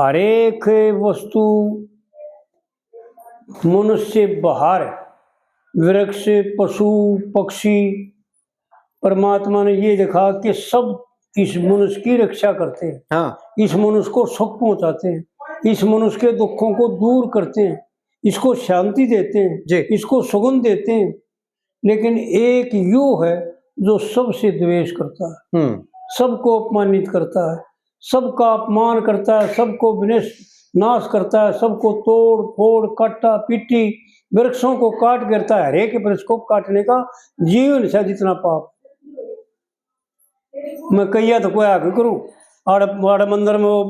हर एक वस्तु मनुष्य बाहर, वृक्ष, पशु, पक्षी, परमात्मा ने ये देखा कि सब इस मनुष्य की रक्षा करते हैं। हाँ। इस मनुष्य को सुख पहुंचाते हैं, इस मनुष्य के दुखों को दूर करते हैं, इसको शांति देते हैं, इसको सुगंध देते हैं। लेकिन एक यो है जो सबसे द्वेष करता है, सबको अपमानित करता है, सबका अपमान करता है, सबको नाश करता है, सबको तोड़ फोड़ काटा पीटी, वृक्षों को काट गिरता है। हरेक वृक्ष को काटने का जीवन है जितना पाप। मैं कहिया तो कोई आगे करूं आड़ मंदिर में वो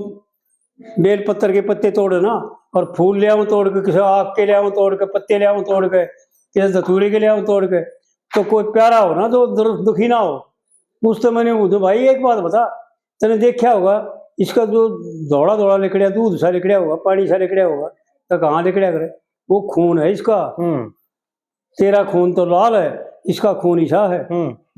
बेल पत्थर के पत्ते तोड़े ना, और फूल ले आऊं तोड़ के, किसी आग के ले आऊं तोड़ के, पत्ते ले आऊं तोड़ के, किसी धतूरे के ले आऊं तोड़ के, तो कोई प्यारा हो ना जो दुखी ना हो। उससे मैंने पूछा भाई एक बात बता, तूने देखा होगा इसका जो दौड़ा दौड़ा लिकड़िया, दूध सा लिकड़िया होगा, पानी सा लिकड़िया होगा, तो कहाँ लिकड़िया करे? वो खून है इसका। तेरा खून तो लाल है, इसका खून ईसा है।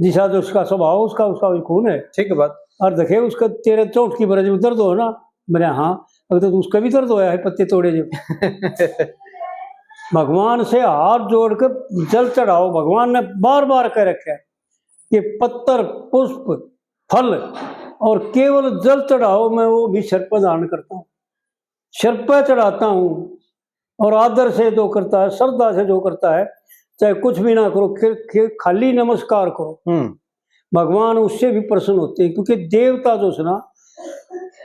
जिसा जो उसका स्वभाव उसका भी खून है। ठीक है बात। और देखे उसका तेरे चोट की वजह दर्द हो ना, मैंने हाँ, अगर तो उसका भी दर्द होया है पत्ते तोड़े जो। भगवान से हाथ जोड़ कर जल चढ़ाओ। भगवान ने बार बार कह रखा है कि पत्थर, पुष्प, फल और केवल जल चढ़ाओ। मैं वो भी सिर पर धारण करता हूँ, सिर पर चढ़ाता हूँ। और आदर से जो करता है, श्रद्धा से जो करता है, चाहे कुछ भी ना करो, खाली नमस्कार करो, भगवान उससे भी प्रसन्न होते हैं। क्योंकि देवता जो है ना,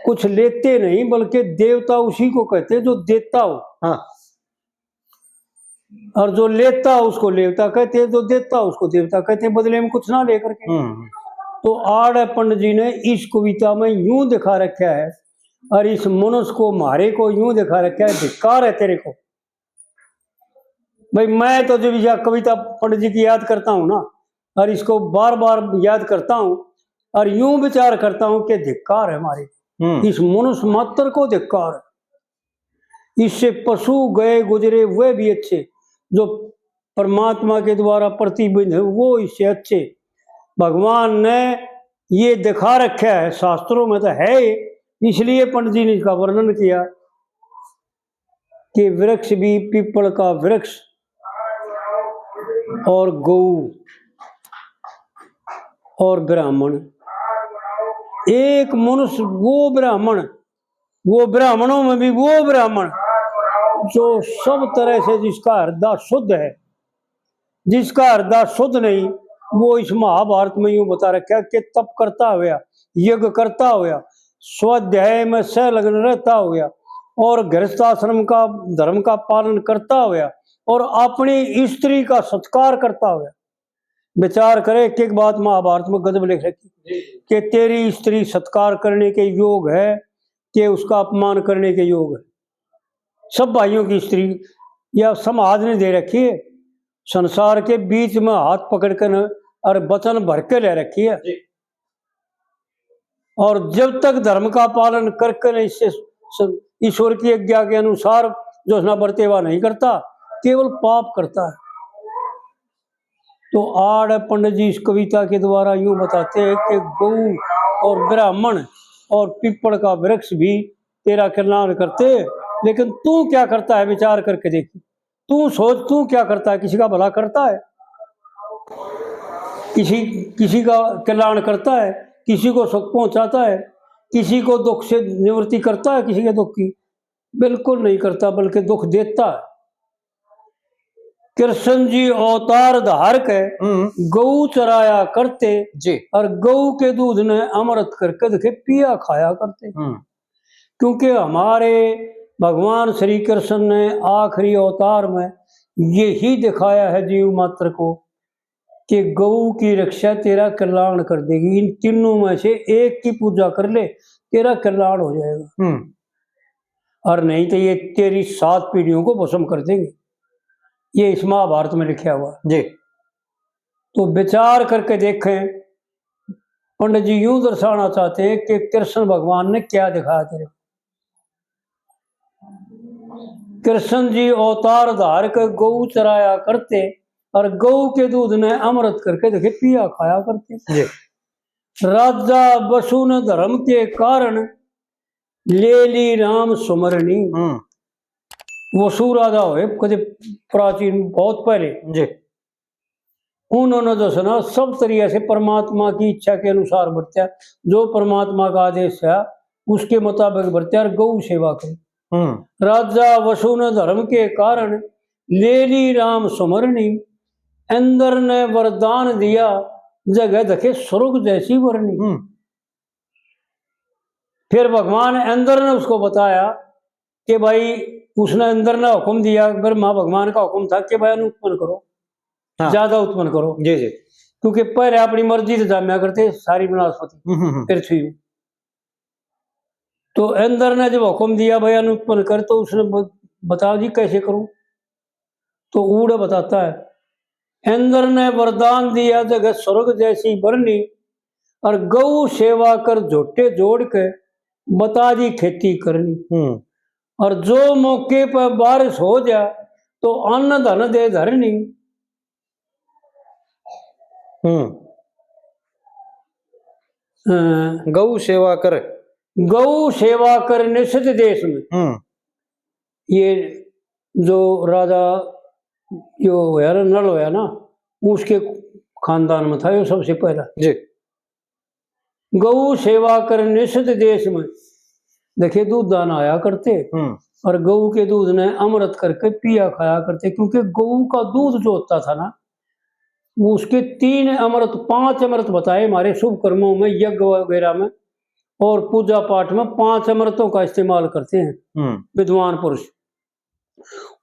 कुछ लेते नहीं, बल्कि देवता उसी को कहते हैं जो देता हो। हाँ। और जो लेता हो उसको देवता कहते हैं, जो देता हो उसको देवता कहते हैं, बदले में कुछ ना लेकर के। तो आड़ पंडित जी ने इस कविता में यूं दिखा रखा है, और इस मनुष्य को मारे को यूं दिखा रखा है, धिक्कार है तेरे को। भाई मैं तो जब यह कविता पंडित जी की याद करता हूँ ना, और इसको बार बार याद करता हूँ, और यूं विचार करता हूँ कि धिक्कार है हमारे, इस मनुष्य मात्र को धिक्कार है। इससे पशु गए गुजरे वे भी अच्छे, जो परमात्मा के द्वारा प्रतिबंध है वो इससे अच्छे। भगवान ने ये दिखा रखा है, शास्त्रों में तो है, इसलिए पंडित जी ने इसका वर्णन किया कि वृक्ष भी, पीपल का वृक्ष और गौ और ब्राह्मण, एक मनुष्य वो ब्राह्मणों में भी वो ब्राह्मण जो सब तरह से जिसका हृदय शुद्ध है। जिसका हृदय शुद्ध नहीं, वो इस महाभारत में यूं बता रखा कि तप करता हुआ, यज्ञ करता हुआ, स्वाध्याय में संलग्न रहता हुआ, और गृहस्थाश्रम का धर्म का पालन करता हुआ, और अपनी स्त्री का सत्कार करता हुआ। विचार करे, एक बात महाभारत में गजब लिख रखी कि तेरी स्त्री सत्कार करने के योग है कि उसका अपमान करने के योग है। सब भाइयों की स्त्री या समाज ने दे रखी है, संसार के बीच में हाथ पकड़कर और वचन भर के ले रखी है। और जब तक धर्म का पालन करके इससे ईश्वर की आज्ञा के अनुसार जो ना बरतेवा नहीं करता, केवल पाप करता है। तो आड़ पंडित जी इस कविता के द्वारा यूं बताते हैं कि गौ और ब्राह्मण और पीपल का वृक्ष भी तेरा कल्याण करते, लेकिन तू क्या करता है विचार करके देखी। तू सोच, तू क्या करता है? किसी का भला करता है? किसी का कल्याण करता है? किसी को सुख पहुंचाता है? किसी को दुख से निवृत्ति करता है? किसी के दुख की बिल्कुल नहीं करता, बल्कि दुख देता है। कृष्ण जी अवतार धार के गौ चराया करते जी, और गौ के दूध ने अमृत करके देखे पिया खाया करते। क्योंकि हमारे भगवान श्री कृष्ण ने आखिरी अवतार में यही दिखाया है जीव मात्र को कि गौ की रक्षा तेरा कल्याण कर देगी। इन तीनों में से एक की पूजा कर ले, तेरा कल्याण हो जाएगा, और नहीं तो ये तेरी 7 पीढ़ियों को भस्म कर देंगे। ये इस महाभारत में लिखा हुआ जी। तो विचार करके देखें, पंडित जी यूं दर्शाना चाहते हैं कि कृष्ण भगवान ने क्या दिखाया तेरे। कृष्ण जी अवतार धार कर गौ चराया करते, और गौ के दूध ने अमृत करके देखे पिया खाया करते जी। राजा वसु ने धर्म के कारण ले ली राम सुमरनी। वो राजा हुए कदे प्राचीन बहुत पहले जी। उन्होंने जो सुना सब तरीके से परमात्मा की इच्छा के अनुसार बरत्या, जो परमात्मा का आदेश है उसके मुताबिक बरत्या और गौ सेवा करी। राजा वसु ने धर्म के कारण ले ली राम सुमरनी, इंद्र ने वरदान दिया जगह देखे स्वर्ग जैसी वरनी। फिर भगवान इंद्र ने उसको बताया कि भाई उसने इंद्र ने हुक्म दिया, ब्रह्मा भगवान का हुक्म था कि भाई उत्पन्न करो, ज्यादा उत्पन्न करो जी जी, क्योंकि पहले अपनी मर्जी से जाम्या करते सारी वनस्पति पृथ्वी में। तो इंद्र ने जब हुक्म दिया भाई उत्पन्न कर, तो उसने बताओ जी कैसे करूं। तो ऊड़ बताता है इंद्र ने वरदान दिया जगह स्वर्ग जैसी बरनी, और गौ सेवा कर झोटे जोड़ के बता दी खेती करनी। और जो मौके पर बारिश हो जा तो अन्न धन दे धरनी। गौ सेवा कर, गौ सेवा कर निषिद्ध देश में। ये जो राजा यो होया ना, नल होया ना, उसके खानदान में था ये सबसे पहला जी। गौ सेवा कर निषिद्ध देश में, देखिए दूध दान आया करते और गऊ के दूध ने अमृत करके पिया खाया करते, क्योंकि गऊ का दूध जो होता था ना, उसके 3 अमृत 5 अमृत बताए हमारे शुभ कर्मों में, यज्ञ वगैरह में और पूजा पाठ में 5 अमृतों का इस्तेमाल करते हैं विद्वान पुरुष।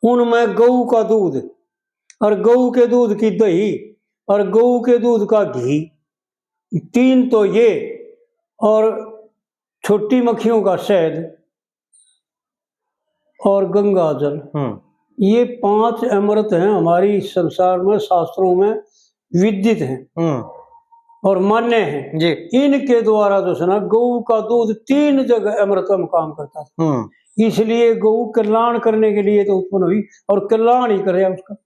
उनमें गऊ का दूध और गऊ के दूध की दही और गऊ के दूध का घी, 3 तो ये, और छोटी मक्खियों का शहद और गंगा जल, ये 5 अमृत हैं हमारी संसार में, शास्त्रों में विदित हैं और मान्य हैं जी। इनके द्वारा जो है ना गऊ का दूध 3 जगह अमृत का काम करता था। इसलिए गऊ कल्याण करने के लिए तो उत्पन्न हुई और कल्याण ही करे उसका,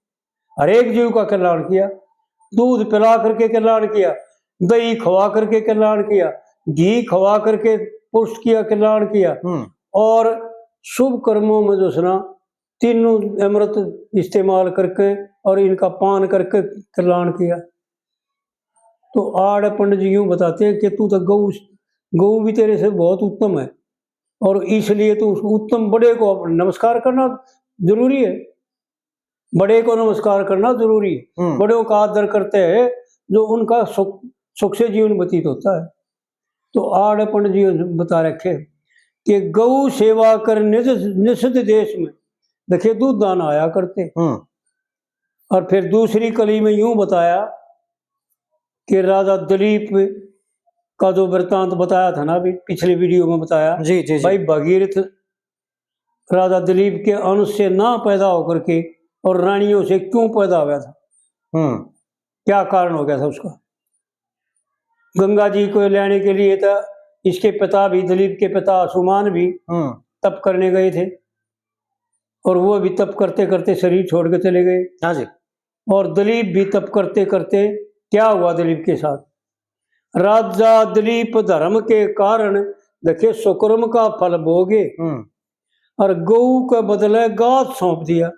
हर एक जीव का कल्याण किया। दूध पिला करके कल्याण किया, दही खवा करके कल्याण किया, घी खवा करके पुष्ट किया, कल्याण किया, और शुभ कर्मों में जो है ना 3 अमृत इस्तेमाल करके और इनका पान करके कल्याण किया। तो आड़ पंडित जी यूं बताते हैं कि तू तो गऊ भी तेरे से बहुत उत्तम है, और इसलिए तो उत्तम बड़े को नमस्कार करना जरूरी है, बड़े को नमस्कार करना जरूरी है। बड़ों का आदर करते हैं जो उनका सुख से जीवन व्यतीत होता है। तो आड़ पंडित जी बता रखे कि गौ सेवा कर निषिद्ध देश में, देखिए दूध दान आया करते। और फिर दूसरी कली में यूं बताया कि राजा दिलीप का जो वृत्तांत बताया था ना अभी पिछले वीडियो में बताया जी, जी, जी। भाई भगीरथ राजा दिलीप के अंश से ना पैदा होकर के और रानियों से क्यों पैदा हो गया था, क्या कारण हो गया था उसका। गंगा जी को लेने के लिए था, इसके पिता भी, दिलीप के पिता सुमान भी तप करने गए थे, और वो भी तप करते करते शरीर छोड़ के चले गए। हाँ जी। और दिलीप भी तप करते करते क्या हुआ दिलीप के साथ, राजा दिलीप धर्म के कारण देखिए सुकर्म का फल भोगे और गऊ के बदले गाद सौंप दिया,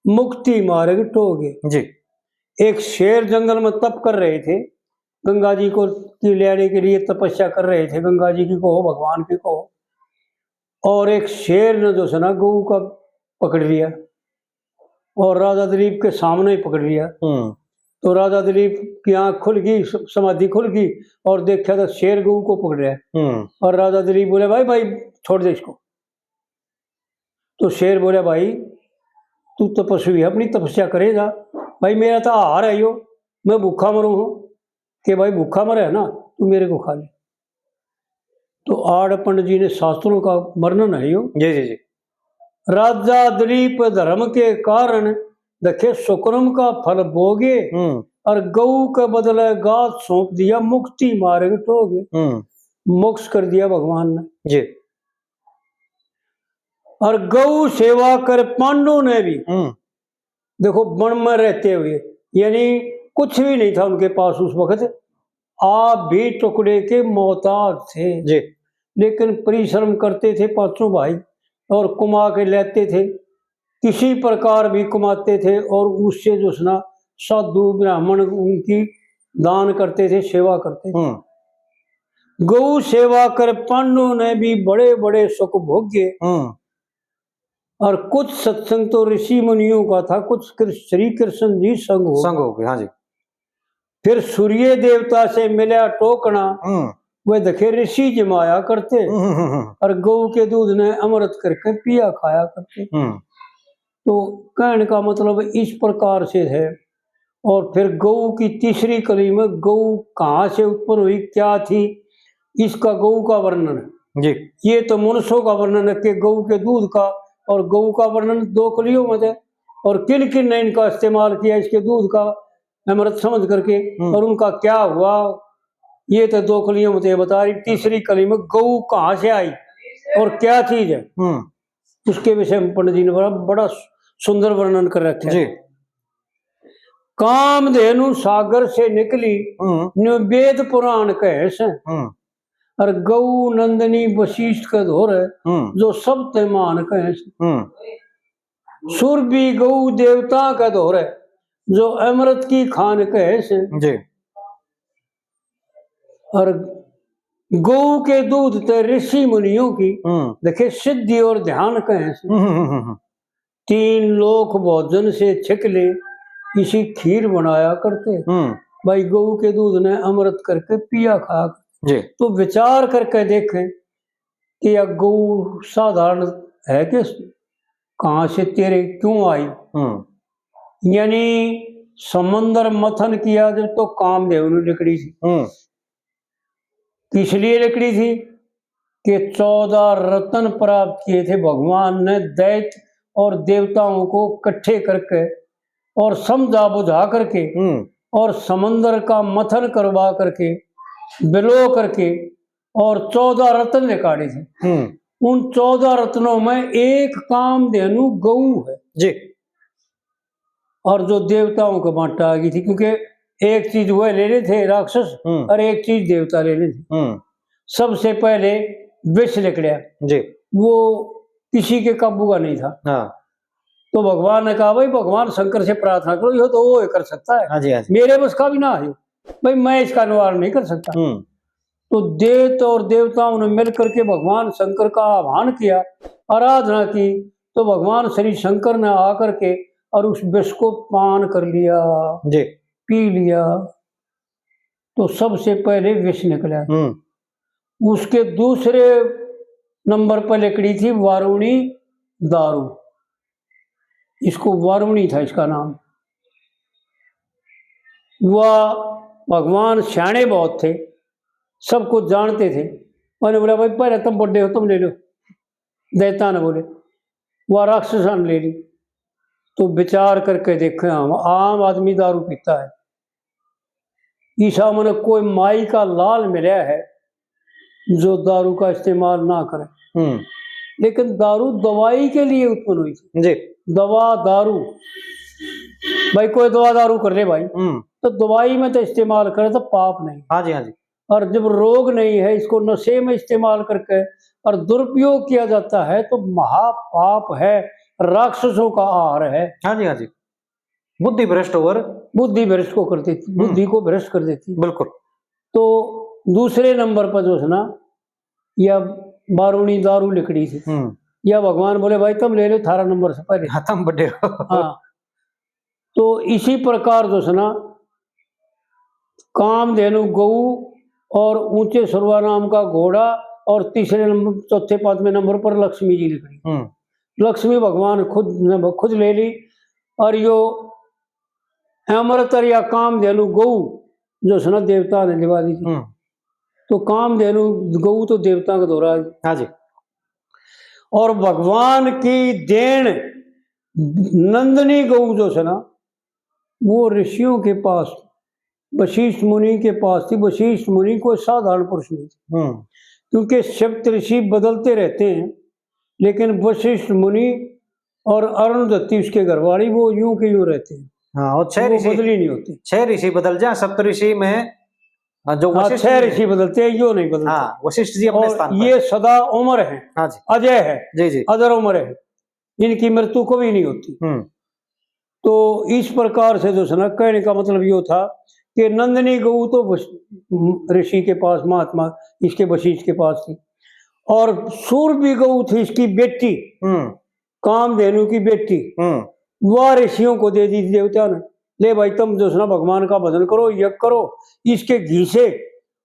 मुक्ति मार्ग टोगे जी। एक शेर जंगल में तप कर रहे थे, गंगा जी को लेने के लिए तपस्या कर रहे थे, गंगा जी की कहो भगवान की कहो, और एक शेर ने जो है ना गऊ का पकड़ लिया और राजा दिलीप के सामने ही पकड़ लिया। तो राजा दिलीप की आंख खुल गई, समाधि खुल गई और देखा तो शेर गऊ को पकड़ रहा है। और राजा दिलीप बोले भाई भाई छोड़ दे इसको। तो शेर बोले भाई तू तपस्वी है, अपनी तपस्या करेगा, भाई मेरा तो आहार है यो, मैं भूखा मरू हूं, कि भाई भूखा मरे है ना तू मेरे को खा ले। तो आड़ पंडित जी ने शास्त्रों का वर्णन है यो जी जी जी। राजा दिलीप धर्म के कारण देखे सुकर्म का फल भोगे और गऊ के बदले गाद सौंप दिया, मुक्ति मार्ग टोगे, मोक्ष कर दिया भगवान ने जी। और गऊ सेवा कर पांडु ने भी देखो वन में रहते हुए, यानी कुछ भी नहीं था उनके पास उस वक्त, आप भी टुकड़े के मोहताज थे जी। लेकिन परिश्रम करते थे पांचों भाई और कमा के लेते थे, किसी प्रकार भी कमाते थे और उससे जो है ना साधु ब्राह्मण उनकी दान करते थे, सेवा करते थे। गौ सेवा कर पांडवों ने भी बड़े बड़े सुख भोगे। और कुछ सत्संग तो ऋषि मुनियों का था, कुछ श्री कृष्ण जी संग हो गए। हाँ जी। फिर सूर्य देवता से मिला टोकना, वे देखे ऋषि जमाया करते और गौ के दूध ने अमृत करके पिया खाया करते। तो कहने का मतलब इस प्रकार से है। और फिर गौ की तीसरी कली में गौ कहाँ से उत्पन्न हुई, क्या थी, इसका गौ का वर्णन जी। ये तो मनुष्यों का वर्णन है कि गौ के दूध का, और गौ का वर्णन दो कलियों में है और किन किन ने इनका इस्तेमाल किया इसके दूध का अमृत समझ करके, और उनका क्या हुआ, ये तो दो कलियों में बता रही। तीसरी कली में गौ कहाँ से आई और क्या चीज है, उसके विषय में पंडित जी ने बड़ा सुंदर वर्णन कर रखा है। कामधेनु सागर से निकली, वेद पुराण कहे से, और गौ नंदनी वशिष्ठ का धोर है, जो सब तेमान कहे से। सुरभि गौ देवता का धोर है, जो अमृत की खान कहे से जी। और गौ के दूध ते ऋषि मुनियों की देखे सिद्धि और ध्यान कहे से। 3 लोक भोजन से छिकले, इसी खीर बनाया करते। भाई गौ के दूध ने अमृत करके पिया खा जी। तो विचार करके देखें कि यह गौ साधारण है कि कहां से तेरे क्यों आई। यानी समंदर मथन किया जब तो कामदेव ने लकड़ी थी। किस लिए लकड़ी थी कि 14 रत्न प्राप्त किए थे भगवान ने दैत्य और देवताओं को इकट्ठे करके और समझा बुझा करके और समंदर का मथन करवा करके बिलो करके और 14 रत्न निकाले थे। उन 14 रत्नों में एक कामधेनु गौ है जी। और जो देवताओं को बांटा गई थी, क्योंकि एक चीज वह ले रहे थे राक्षस और एक चीज देवता ले रहे थे। सबसे पहले विष निकला जी, वो किसी के काबू का नहीं था। हाँ। तो भगवान ने कहा भाई भगवान शंकर से प्रार्थना करो, ये तो वो कर सकता है। हाँ जी, हाँ जी। मेरे बस का भी ना है भाई, मैं इसका निवारण नहीं कर सकता। तो देवता और देवताओं ने मिलकर के भगवान शंकर का आह्वान किया, आराधना की, तो भगवान श्री शंकर ने आकर के और उस विष को पान कर लिया जी, पी लिया। तो सबसे पहले विष निकला। उसके दूसरे नंबर पर लकड़ी थी वारुणी दारू, इसको वारुणी था इसका नाम। वह भगवान सियाणे बहुत थे, सब कुछ जानते थे। मैंने बोला भाई पहले तुम बड़े हो, तुम ले लो। देवता ने बोले, वह राक्षसा ने ले ली। तो विचार करके देखे, हम आम आदमी दारू पीता है, ईसा मन कोई माई का लाल मिला है जो दारू का इस्तेमाल ना करे। लेकिन दारू दवाई के लिए उत्पन्न हुई थी जी। दवा दारू, भाई कोई दवा दारू कर ले भाई, तो दवाई में तो इस्तेमाल करे तो पाप नहीं। हाँ जी, हाँ जी। और जब रोग नहीं है, इसको नशे में इस्तेमाल करके और दुरुपयोग किया जाता है तो महापाप है, राक्षसों का आहार है। हाँ जी, हाँ जी। बुद्धि भ्रष्ट और बुद्धि भ्रष्ट को कर देती, बुद्धि को भ्रष्ट कर देती। बिल्कुल। तो दूसरे नंबर पर जो है ना, यह वारुणी दारू लकड़ी थी। या भगवान बोले भाई तुम ले लो 18 नंबर से पहले। हाँ, तुम बड़े हो। हाँ। तो इसी प्रकार जो है ना, कामधेनु गौ और ऊंचे सुरवा नाम का घोड़ा, और तीसरे नंबर चौथे 5वें नंबर पर लक्ष्मी जी निकली। लक्ष्मी भगवान खुद ले ली। और यो अमृत या कामधेनु गौ जो है ना देवता ने लिवा दी थी। तो कामधेनु गौ तो देवता का दौरा है। हाँ जी। और भगवान की देन नंदनी गौ जो है ना, वो ऋषियों के पास वशिष्ठ मुनि के पास थी। वशिष्ठ मुनि कोई साधारण पुरुष नहीं थी, क्योंकि सप्त ऋषि बदलते रहते हैं, लेकिन वशिष्ठ मुनि और अरुणधति उसके घरवाली वो यूं के यूं रहते हैं। हाँ, और 6 ऋषि बदली नहीं होती। 6 ऋषि बदल जाए, सप्त ऋषि में हाँ, जो हाँ, वशिष्ठ 6 जी ऋषि बदलते हैं, यो नहीं बदलते। हाँ, वशिष्ठ जी अपने और स्थान पर। ये सदा उमर है, हाँ जी अजय है, जी जी। अजर उमर है, इनकी मृत्यु कभी नहीं होती। तो इस प्रकार से जो है ना, कहने का मतलब ये था कि नंदिनी गऊ तो ऋषि के पास, महात्मा इसके वशिष्ठ के पास थी, और सूरभि गऊ थी इसकी बेटी, कामधेनु की बेटी, वह ऋषियों को दे दी देवता ने। ले भाई तुम जो है ना भगवान का भजन करो, यज्ञ करो, इसके घी से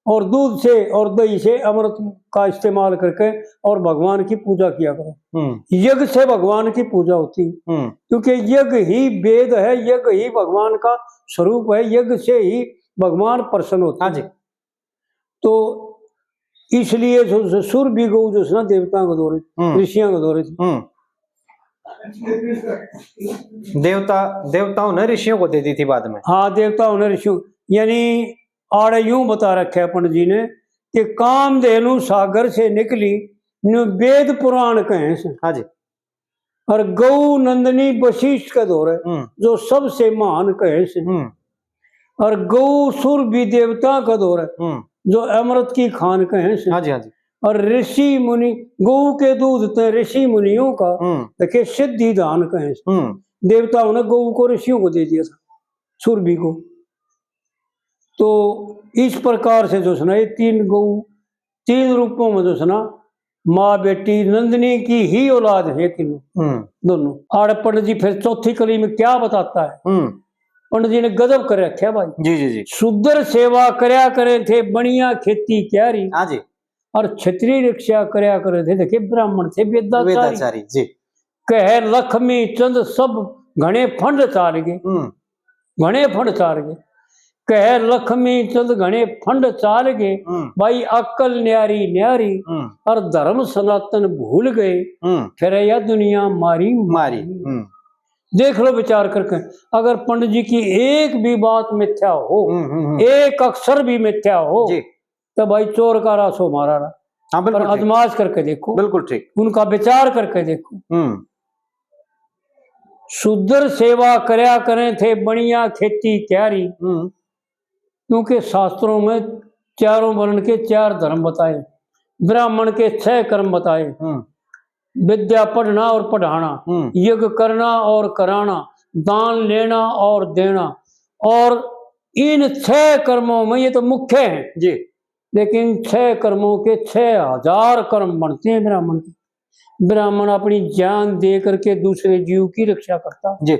और दूध से और दही से अमृत का इस्तेमाल करके और भगवान की पूजा किया करो। यज्ञ से भगवान की पूजा होती है, क्योंकि यज्ञ ही वेद है, यज्ञ ही भगवान का स्वरूप है, यज्ञ से ही भगवान प्रसन्न होता है। तो इसलिए सूरभि गऊ जो है ना देवताओं को दौरे, ऋषियों को दौरे थे। देवताओं ने ऋषियों को दे दी थी बाद में। हाँ, देवताओं ने ऋषियों, यानी आड़े यूं बता रखा है पंडित जी ने कि कामधेनु सागर से निकली, वेद पुराण कहे से। हाँ जी। और गौ नंदनी वशिष्ठ का दौर है जो सबसे महान कहे से। और गौ सूरभि देवता का दौर है जो अमृत की खान कहे से। हाँ जी हाँ जी। और ऋषि मुनि, गौ के दूध ऋषि मुनियों का देखिए सिद्धि दान कहे से। देवताओं ने गौ को ऋषियों को दे दिया था, सूरभि को। तो इस प्रकार से जो है ना, ये 3 गौ 3 रूपों में जो है ना, माँ बेटी नंदिनी की ही औलाद है तीनों, दोनों। आड़ पंडित जी फिर चौथी कली में क्या बताता है, पंडित जी ने गजब कर रखा भाई। जी जी जी। शुद्र सेवा करया करे थे, बढ़िया खेती क्यारी। हाँ जी। और क्षत्रिय रक्षा करया करे थे, देखिए ब्राह्मण थे वेदाचारी जी। कह लक्ष्मी चंद सब घने फंड चार गए, घने फंड चार गए, कह लक्ष्मी चंद घने फंड चाल गए। भाई अक्ल न्यारी न्यारी और धर्म सनातन भूल गए, फिर यह दुनिया मारी मारी। देख लो विचार करके, अगर पंडित जी की एक भी बात मिथ्या हो, एक अक्षर भी मिथ्या हो, तो भाई चोर का रासो मारा रहा। हाँ, पर आजमाश करके देखो, बिल्कुल ठीक, उनका विचार करके देखो। शुद्र सेवा करया करें थे, बढ़िया खेती क्यारी। क्योंकि शास्त्रों में चारों वर्ण के 4 धर्म बताए, ब्राह्मण के 6 कर्म बताए, विद्या पढ़ना और पढ़ाना, यज्ञ करना और कराना, दान लेना और देना। और इन 6 कर्मों में ये तो मुख्य हैं जी, लेकिन 6 कर्मों के 6000 कर्म बनते हैं ब्राह्मण के। ब्राह्मण अपनी जान दे करके दूसरे जीव की रक्षा करता जी,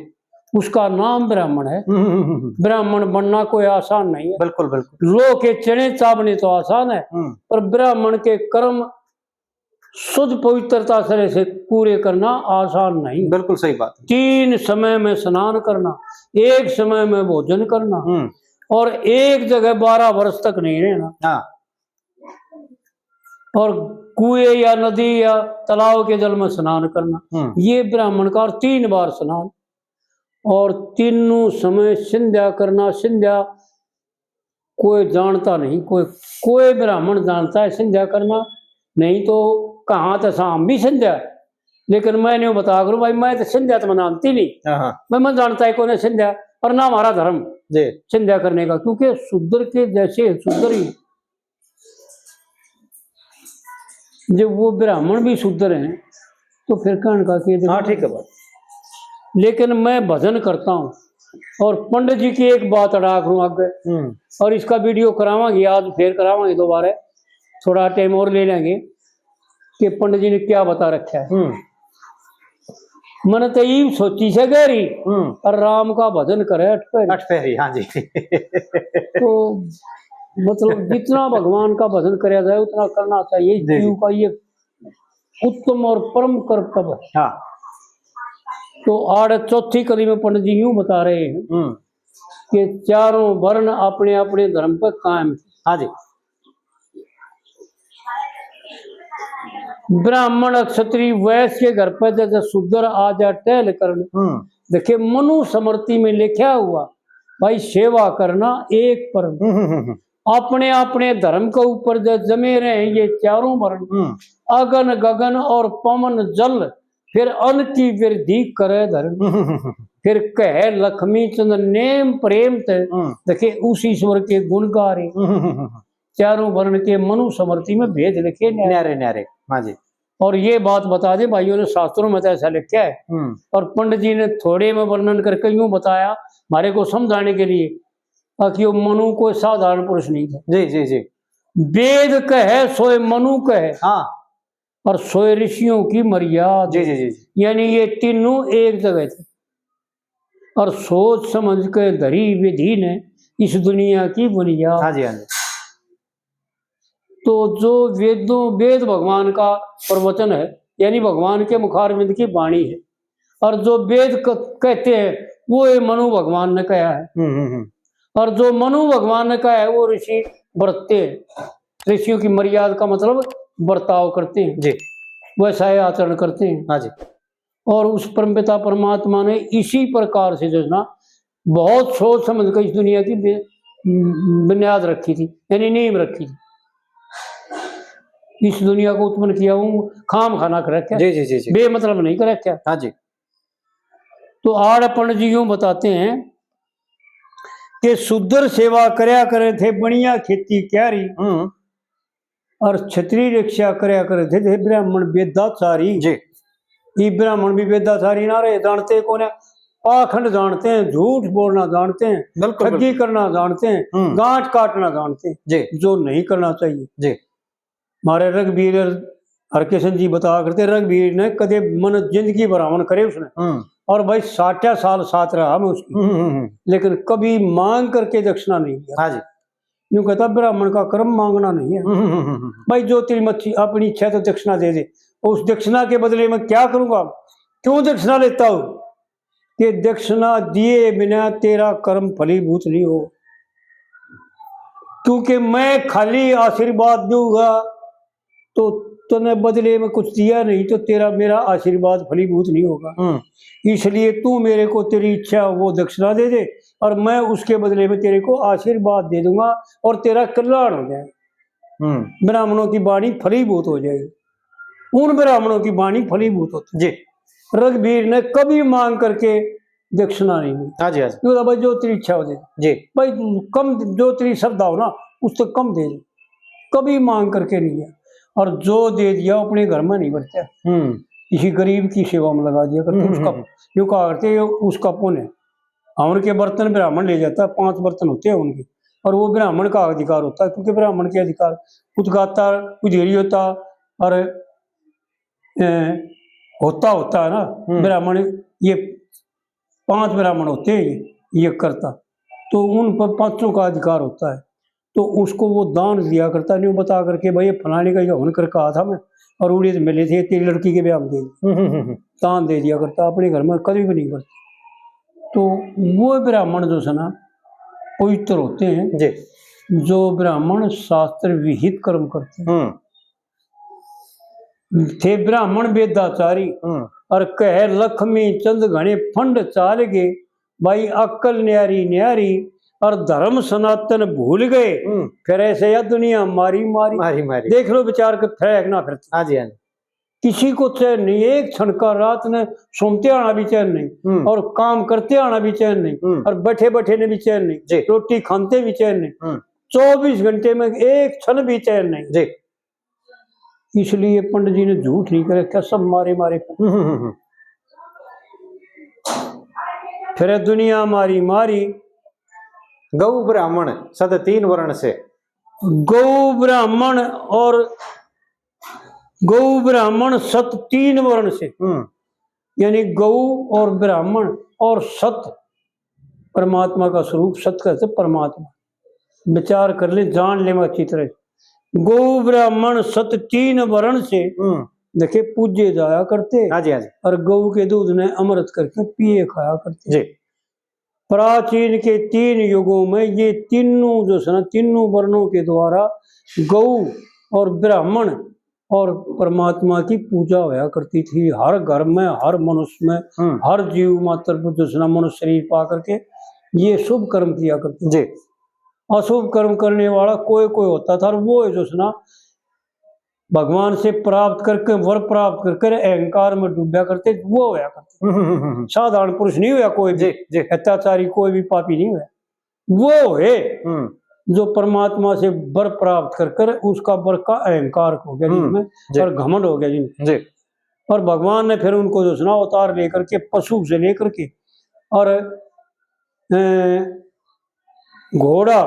उसका नाम ब्राह्मण है। ब्राह्मण बनना कोई आसान नहीं है। बिल्कुल बिल्कुल। लोग के चने चावने तो आसान है, पर ब्राह्मण के कर्म शुद्ध पवित्रता से पूरे करना आसान नहीं। बिल्कुल सही बात। 3 समय में स्नान करना, 1 समय में भोजन करना, और एक जगह 12 वर्ष तक नहीं रहना। और कुएं या नदी या तालाब के जल में स्नान करना, ये ब्राह्मण का। और 3 बार स्नान, और तीनों समय संध्या करना। संध्या कोई जानता नहीं, कोई ब्राह्मण जानता है संध्या करना, नहीं तो कहाँ तो शाम भी संध्या, लेकिन मैंने बता करूं भाई, मैं तो संध्या तो मनाती नहीं, मैं जानता है कौन संध्या, और ना हमारा धर्म संध्या करने का, क्योंकि शूद्र के जैसे शूद्र ही, जब वो ब्राह्मण भी शूद्र हैं तो फिर कहने का कि हाँ ठीक है बात। लेकिन मैं भजन करता हूँ, और पंडित जी की एक बात अड़ा करूँ आगे, और इसका वीडियो करावांगे, आज फिर करावांगे दोबारा, थोड़ा टाइम और ले लेंगे कि पंडित जी ने क्या बता रखा है। मन तो ये सोची से गहरी, और राम का भजन करे अठपहरी। हाँ जी। तो मतलब जितना भगवान का भजन कराया जाए उतना करना चाहिए, जीव का ये उत्तम और परम कर्तव्य है। हाँ। तो आड़ चौथी कली में पंडित जी यूं बता रहे हैं कि चारों वर्ण अपने अपने धर्म पर कायम थे। हाँ जी। ब्राह्मण क्षत्रिय वैश्य के घर पर जैसे शूद्र आ जा टहल करना। देखिए मनुस्मृति में लिखा हुआ भाई, सेवा करना एक परम। अपने अपने धर्म के ऊपर जो जमे रहे ये चारों वर्ण, अगन गगन और पवन जल, फिर अन्न की वृद्धि करे धर्म। फिर कह लक्ष्मी चंद नेम प्रेम ते देखे उस ईश्वर के गुण गा रहे। चारों वर्ण के मनु समृति में भेद लिखे न्यारे न्यारे। हाँ जी। और ये बात बता दे भाइयों ने, शास्त्रों में तो ऐसा लिखा है और पंडित जी ने थोड़े में वर्णन करके यूं बताया हमारे को समझाने के लिए कि वो मनु कोई साधारण पुरुष नहीं था। जी जी जी। वेद कहे सोए मनु कहे, हाँ, और सोए ऋषियों की मर्यादा। जी जी जी। यानी ये तीनों एक जगह थे और सोच समझ के धरी विधि ने इस दुनिया की बुनियाद। हाँ जी हाँ जी। तो जो वेद भगवान का प्रवचन है, यानी भगवान के मुखारविंद की वाणी है, और जो वेद कहते हैं वो ये मनु भगवान ने कहा है। और जो मनु भगवान ने कहा है वो ऋषि बरतते हैं। ऋषियों की मर्यादा का मतलब बर्ताव करते हैं जी, वैसा ही आचरण करते हैं। हाँ जी। और उस परमपिता परमात्मा ने इसी प्रकार से जो है ना बहुत सोच समझ कर इस दुनिया की बुनियाद रखी थी, यानी नींव रखी थी। इस दुनिया को उत्पन्न किया हूँ खाम खाना कर रखा, जी जी जी जी। बेमतलब नहीं कर रखा। हाँ जी। तो आड़ पंडित जी यूं बताते हैं कि सुधर सेवा करया करे थे बढ़िया खेती क्यारी, और क्षत्रिय रक्षा करया करे थे ब्राह्मण वेदाचारी। जी। ये ब्राह्मण भी वेदाचारी ना रहे, जानते कौन है? पाखंड जानते हैं, झूठ बोलना जानते हैं, बिल्कुल ठगी करना जानते हैं, गांठ काटना जानते हैं, जी, जो नहीं करना चाहिए। जी। हमारे रघुवीर हरकिशन जी बताया करते, रघुवीर ने कदे मन जिंदगी भरावन करे उसने, और भाई 60 साल साथ रहा मैं उसकी, लेकिन कभी मांग करके दक्षिणा नहीं दिया। हाँ जी। यूं कहता ब्राह्मण का कर्म मांगना नहीं है। भाई जो तेरी मच्छी अपनी इच्छा तो दक्षिणा दे दे, उस दक्षिणा के बदले में क्या करूंगा? क्यों दक्षिणा लेता हूं? कि दक्षिणा दिए बिना तेरा कर्म फलीभूत नहीं हो, क्योंकि मैं खाली आशीर्वाद दूंगा तो तूने बदले में कुछ दिया नहीं तो तेरा मेरा आशीर्वाद फलीभूत नहीं होगा। इसलिए तू मेरे को तेरी इच्छा वो दक्षिणा दे दे और मैं उसके बदले में तेरे को आशीर्वाद दे दूंगा और तेरा कल्याण हो जाए। ब्राह्मणों की वाणी फलीभूत हो जाएगी, उन ब्राह्मणों की वाणी फलीभूत होती जी। रघुवीर ने कभी मांग करके दक्षिणा नहीं दी। हाँ जी, हाँ जी। भाई जो तेरी इच्छा हो दे जी, भाई कम जो तेरी श्रद्धा हो ना उससे कम दे दे, कभी मांग करके नहीं दिया। और जो दे दिया अपने घर में नहीं बरता, किसी गरीब की सेवा में लगा दिया करते। उसका जो कहा करते उसका पुण्य है। हवन के बर्तन ब्राह्मण ले जाता है, 5 बर्तन होते हैं उनके, और वो ब्राह्मण का अधिकार होता है, क्योंकि ब्राह्मण के अधिकार कुछ गाता कुछ देरी होता और होता है ना। ब्राह्मण ये 5 ब्राह्मण होते हैं, ये करता तो उन पर 5 का अधिकार होता है, तो उसको वो दान दिया करता। नहीं बता करके भाई फलाने का हवन कर कहा था मैं और उड़ीद मिले थे तेरी लड़की के ब्याह में दे दान दे दिया करता, अपने घर में कभी भी नहीं करता। तो वो ब्राह्मण जो है ना पवित्र होते हैं जी, जो ब्राह्मण शास्त्र विहित कर्म करते हैं। थे ब्राह्मण वेदाचारी और कह लक्ष्मी चंद घने फंड चाल गे, भाई अक्कल न्यारी न्यारी और धर्म सनातन भूल गए। फिर ऐसे या दुनिया मारी मारी मारी मारी, देख लो विचार के फेंकना फिर। हाँ जी, हाँ जी। किसी को चैन नहीं, एक क्षण का रात ने सोमते आना भी चैन नहीं, और काम करते आना भी चैन नहीं, और बैठे बैठे ने भी चैन नहीं, रोटी खाते भी चैन नहीं, 24 घंटे में एक क्षण भी चैन नहीं जी। इसलिए पंडित जी ने झूठ नहीं कर रखा, सब मारे मारे। फिर दुनिया मारी मारी। गौ ब्राह्मण सद 3 वर्ण से, गौ ब्राह्मण और गौ ब्राह्मण सत 3 वर्ण से, यानी गौ और ब्राह्मण और सत परमात्मा का स्वरूप। सत कहते परमात्मा, विचार कर ले, जान ले अच्छी तरह। गौ ब्राह्मण सत 3 वर्ण से देखे पूजे जाया करते। हाँ जी, हाँ जी। और गौ के दूध ने अमृत करके पिए खाया करते जी। प्राचीन के 3 युगों में ये तीनों जो है ना, तीनों वर्णों के द्वारा गौ और ब्राह्मण और परमात्मा की पूजा होया करती थी। हर घर में, हर मनुष्य में, हर जीव मात्र जो है ना मनुष्य शरीर पा करके ये शुभ कर्म किया करते जी। अशुभ कर्म करने वाला कोई कोई होता था, और वो जो है ना भगवान से प्राप्त करके वर प्राप्त करके अहंकार में डूबा करते, वो होया करते। साधारण पुरुष नहीं हुआ कोई जी भी, जी। अत्याचारी कोई भी पापी नहीं हुआ। वो है जो परमात्मा से वर प्राप्त कर उसका वर का अहंकार हो गया जिनमें, जी। और घमंड हो गया जिनमें जी। और भगवान ने फिर उनको जो सुना अवतार लेकर के, पशु से लेकर के और घोड़ा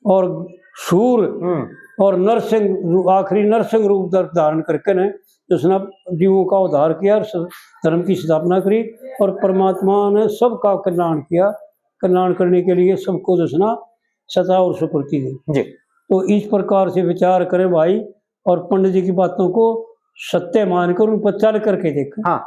और सूर और नरसिंह, आखिरी नरसिंह रूप धारण करके ने जिसने जीवों का उद्धार किया, धर्म की स्थापना करी और परमात्मा ने सबका कल्याण किया। कल्याण करने के लिए सबको जिसना सता और सुकृति दी जी। तो इस प्रकार से विचार करें भाई, और पंडित जी की बातों को सत्य मानकर उन पर चल करके देखें। हाँ